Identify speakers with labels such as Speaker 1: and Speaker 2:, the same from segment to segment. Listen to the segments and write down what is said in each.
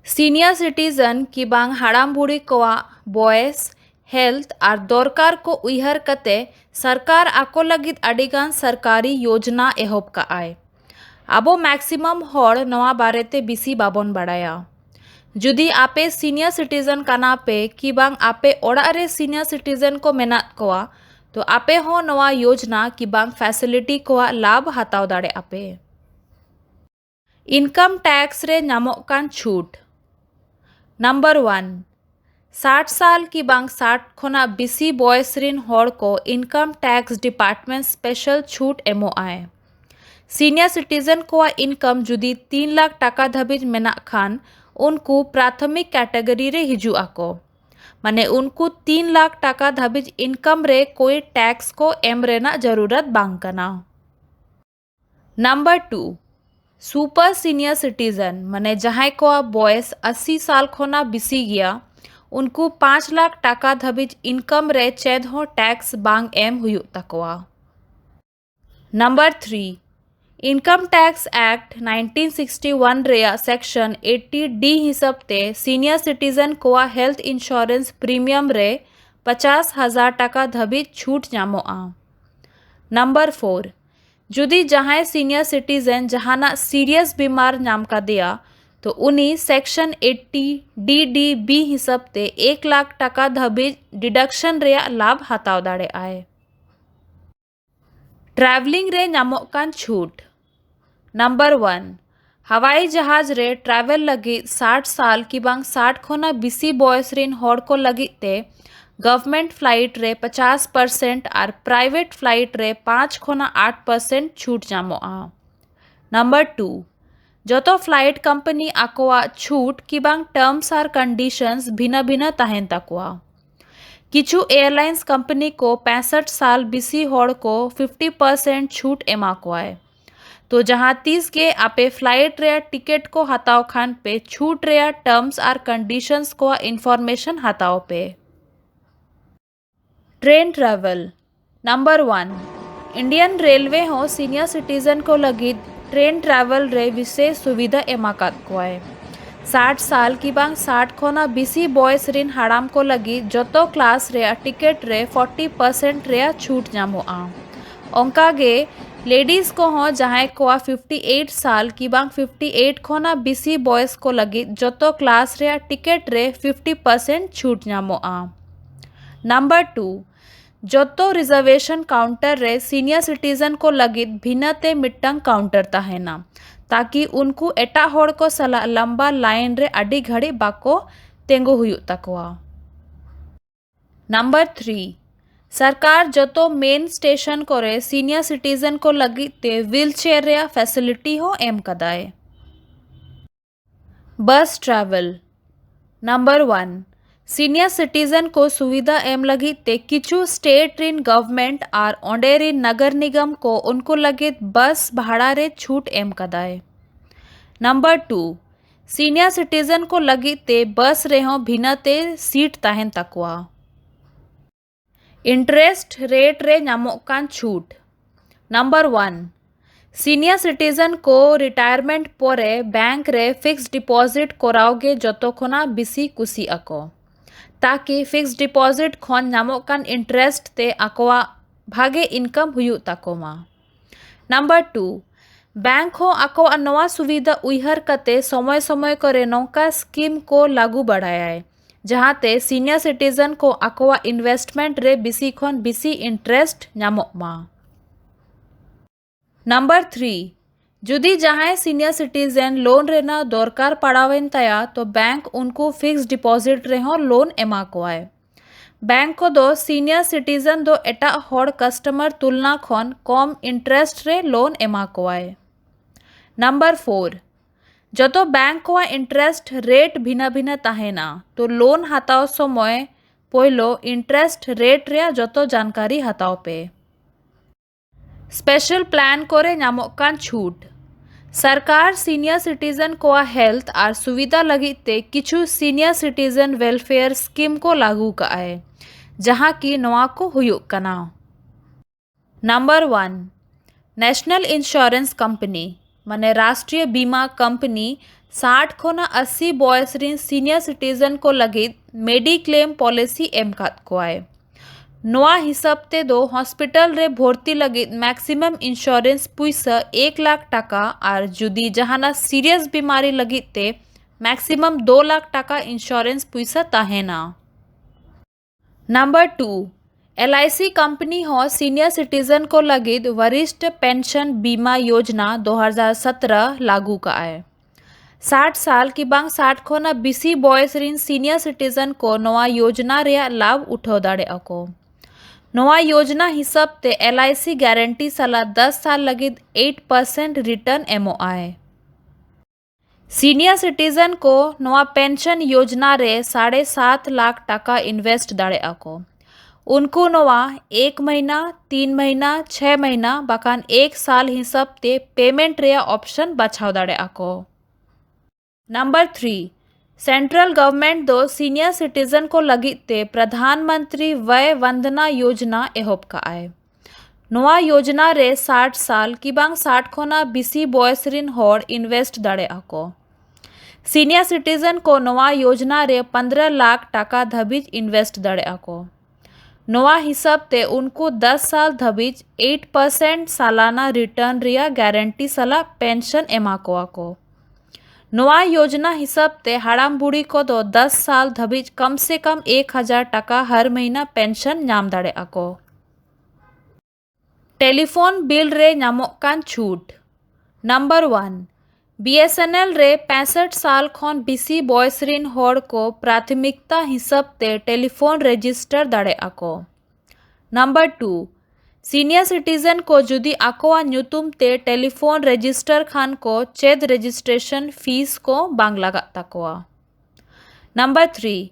Speaker 1: Senior citizen की बांग हाड़ाम बुढ़ी कोआ बॉयस हेल्थ और दरकार को उयहर कते सरकार आको लगित अडिगान सरकारी योजना एहब का आय। आबो मैक्सिमम हॉड़ नवा बारेते बिसी बाबन बाड़ाया। जुदी आपे सीनियर सिटीजन काना पे कि बांग आपे ओड़ा रे सीनियर सिटीजन को मेनात कोआ तो आपे हो नवा योजना कि बांग फैसिलिटी कोआ लाभ हाताव दाड़े आपे। इनकम टैक्स रे नामोक कान छूट। नंबर 1 60 साल की बांग 60 खोना बिसी बॉयस रिन हॉड़ को इनकम टैक्स डिपार्टमेंट स्पेशल छूट एमो आए। सीनियर सिटीजन को इनकम जुदी 3 लाख टाका धाबिज मेना खान उनको प्राथमिक कैटेगरी रे हिजू आको माने उनको 3 लाख टाका धाबिज इनकम रे कोई टैक्स को एम रेना जरूरत बांग कना। नंबर 2 सुपर सीनियर सिटीजन माने जहां को बॉयस 80 साल खोना बिसी गया उनको 5 लाख टाका धाबिज इनकम रे चेद हो टैक्स बांग एम हुयु तकवा। नंबर 3 इनकम टैक्स एक्ट 1961 रे सेक्शन 80 डी हिसाब ते सीनियर सिटीजन को हेल्थ इंश्योरेंस प्रीमियम रे 50,000 टाका धाबिज छूट नामो आ। नंबर 4 जुदी जहां सीनियर सिटीजन जहाना सीरियस बीमार नाम का दिया तो उन्हीं सेक्शन 80 डी बी हिसाब ते 1 लाख टाका धाबिज डिडक्शन रे लाभ हाताव दाड़े आए। ट्रैवलिंग रे नामोक कान छूट। नंबर 1 हवाई जहाज रे ट्रैवल लगी 60 साल की बांग 60 खोना बिसी बॉयस रिन हॉड़ को लगी ते गवर्नमेंट फ्लाइट रे 50% और प्राइवेट फ्लाइट रे 5 खोना 8% छूट जामो आ। नंबर 2 जतो फ्लाइट कंपनी आकोआ छूट की बांग टर्म्स और कंडीशंस भिन्न भिन्न ताहेन तकवा। किछु एयरलाइंस कंपनी को 65 साल बिसी हॉड़ को 50% छूट एमा को आए तो जहां 30 के आपे फ्लाइट रे टिकट को हताव खान पे छूट रे टर्म्स और कंडीशंस को इंफॉर्मेशन हताव पे। Train travel. Number 1 Indian railway हो सीनियर सिटीजन को लगी ट्रेन ट्रैवल रे विशेष सुविधा एमाकात को आए। 60 साल की बांग 60 खोना बिसी बॉयस रिन हाड़ाम को लगी जतो क्लास रे टिकट रे 40% रे छूट नामो आ। ओंका गे लेडीज को हो जहां को 58 साल की बांग 58 खोना बिसी बॉयस को लगी जतो क्लास रे टिकट रे 50% छूट नामो आ। नंबर 2 जतो रिजर्वेशन काउंटर रे सीनियर सिटीजन को लगी भिन्नते मिट्टंग काउंटर ताहेना ताकि उनको एटा होड़ को सला लंबा लाइन रे अडी घड़ी बाको तेंगो हुयु तकवा। नंबर 3 सरकार जतो मेन स्टेशन करे सीनियर सिटीजन को लगी ते व्हील चेयर रे फैसिलिटी हो एम कदाए। बस ट्रैवल। नंबर 1 सीनियर सिटीजन को सुविधा एम लगी ते किचु स्टेट रिन गवर्नमेंट और ओंडे रिन नगर निगम को उनको लगे बस भाड़ा रे छूट एम कदाए। नंबर 2 सीनियर सिटीजन को लगी ते बस रे हो भिन्नते सीट ताहेन तकवा। इंटरेस्ट रेट रे नामोक कान छूट। नंबर 1 सीनियर सिटीजन को रिटायरमेंट पोरे बैंक रे फिक्स डिपॉजिट कोराओगे जतो खोना बिसी कुसी अको ताकि फिक्स डिपॉजिट खन नामोक कान इंटरेस्ट ते अकोआ भागे इनकम हुयु तकोमा। नंबर 2 बैंक हो अको नवा सुविधा उयहर कते समय समय करे नौका स्कीम को लागू बढ़ाया जहाते सीनियर सिटीजन को अकोआ इन्वेस्टमेंट रे बिसी खन बिसी इंटरेस्ट नामोक मा। नंबर 3 जुदी जहां सीनियर सिटीजन लोन रेना दरकार पड़ावेन तया तो बैंक उनको फिक्स डिपॉजिट रे हो लोन एमा को आए। बैंक को दो सीनियर सिटीजन दो एटा हॉड़ कस्टमर तुलना खन कम इंटरेस्ट रे लोन एमा को आए। नंबर 4 जतो बैंक को इंटरेस्ट रेट भिन्न भिन्न ताहेना तो लोन हताव समय पहलो इंटरेस्ट रेट रे जतो जानकारी हताव पे। स्पेशल प्लान करे नामोक कान छूट। सरकार सीनियर सिटीजन को हेल्थ और सुविधा लगी ते किछु सीनियर सिटीजन वेलफेयर स्कीम को लागू का आए जहां की नवा को हुयुक कना। नंबर 1 नेशनल इंश्योरेंस कंपनी माने राष्ट्रीय बीमा कंपनी 60 खोना 80 बॉयस रिन सीनियर सिटीजन को लगिद मेडिक्लेम पॉलिसी एम काद कोआय। नोआ हिसाब ते दो हॉस्पिटल रे भर्ती लगिद मैक्सिमम इंश्योरेंस पुइसा 1 लाख टाका और जुदी जहाना सीरियस बीमारी लगिद ते मैक्सिमम 2 लाख टाका इंश्योरेंस पुइसा ताहेना। नंबर 2, LIC कंपनी हो सीनियर सिटीजन को लगिद वरिष्ठ पेंशन बीमा योजना 2017 लागू का है। 60 साल की बांग 60 खोना 20 बॉयस रिन सीनियर सिटीजन को नवा योजना रे लाभ उठो दाड़े अको। नवा योजना हिसाब ते LIC गारंटी सला 10 साल लगिद 8% रिटर्न एमओ आए। सीनियर सिटीजन को नवा पेंशन योजना रे 7.5 लाख टाका इन्वेस्ट दाड़े अको। उनको नवा 1 महीना 3 महीना 6 महीना बाकान 1 साल हिसाब ते पेमेंट रे ऑप्शन बचाव दाड़े अको। नंबर 3, सेंट्रल गवर्नमेंट दो सीनियर सिटीजन को लगिद ते प्रधानमंत्री वय वंदना योजना एहोब का आए। नवा योजना रे 60 साल की बांग 60 खोना 20 बॉयस रिन होड़ इन्वेस्ट दाड़े अको। सीनियर सिटीजन को नवा योजना रे 15 लाख टाका धबीज इन्वेस्ट दाड़े अको। नवा हिसाब ते उनको 10 साल धबीज 8% सालाना रिटर्न रिया गारंटी सला पेंशन एमा को आको। नवा योजना हिसाब ते हाड़ाम बुढ़ी को दो 10 साल धबीज कम से कम 1000 टाका हर महीना पेंशन नाम दाड़े अको। टेलीफोन बिल रे नामोक कान छूट। नंबर 1, BSNL रे 65 साल खोन 20 बॉयस रिन होड़ को प्राथमिकता हिसाब ते टेलीफोन रजिस्टर दाड़े अको। नंबर 2, सीनियर सिटीजन को जुदी आकोआ न्यूतुम ते टेलीफोन रजिस्टर खान को चेद रजिस्ट्रेशन फीस को बांग लगात तकोआ। नंबर 3,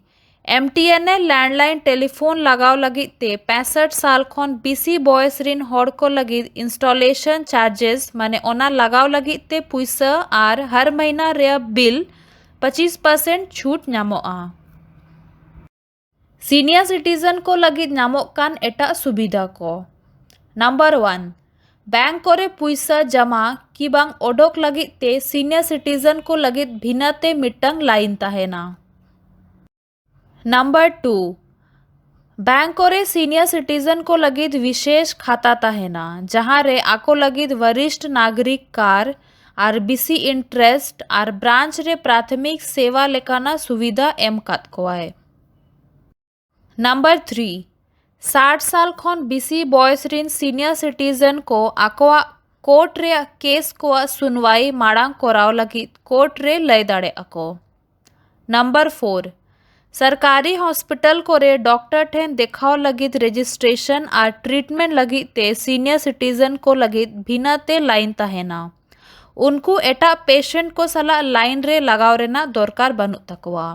Speaker 1: MTNL लैंडलाइन टेलीफोन लगाव लगी ते 65 साल खोन 20 बॉयस रिन होड़ को लगी इंस्टॉलेशन चार्जेस माने ओना लगाव लगी ते पुइसा आर हर महीना रे बिल 25% छूट नामोआ। सीनियर सिटीजन को लगी नामोक कान एटा सुविधा को। नंबर 1, बैंक करे पुइसा जमा की बांग ओडोक लगी ते सीनियर सिटीजन को लगी भिन्नते मिटंग लाइन ताहेना। नंबर 2, बैंक करे सीनियर सिटीजन को लगी विशेष खाता ताहेना जहाँ रे आको लगी वरिष्ठ नागरिक कार RBC इंटरेस्ट और ब्रांच रे प्राथमिक सेवा लेकाना सुविधा एम कात को आए। नंबर 3, 60 साल खोन 20 बॉयस रिन सीनियर सिटीजन को आकोआ कोर्ट रे केस को सुनवाई माड़ांग कोराव लगी कोर्ट रे लय दाड़े अको। नंबर 4, सरकारी हॉस्पिटल को रे डॉक्टर ठेन देखाव लगित रजिस्ट्रेशन और ट्रीटमेंट लगी ते सीनियर सिटीजन को लगी भिन्नते लाइन ताहेना। उनको एटा पेशेंट को सला लाइन रे लगाव रेना दरकार बनु तकवा।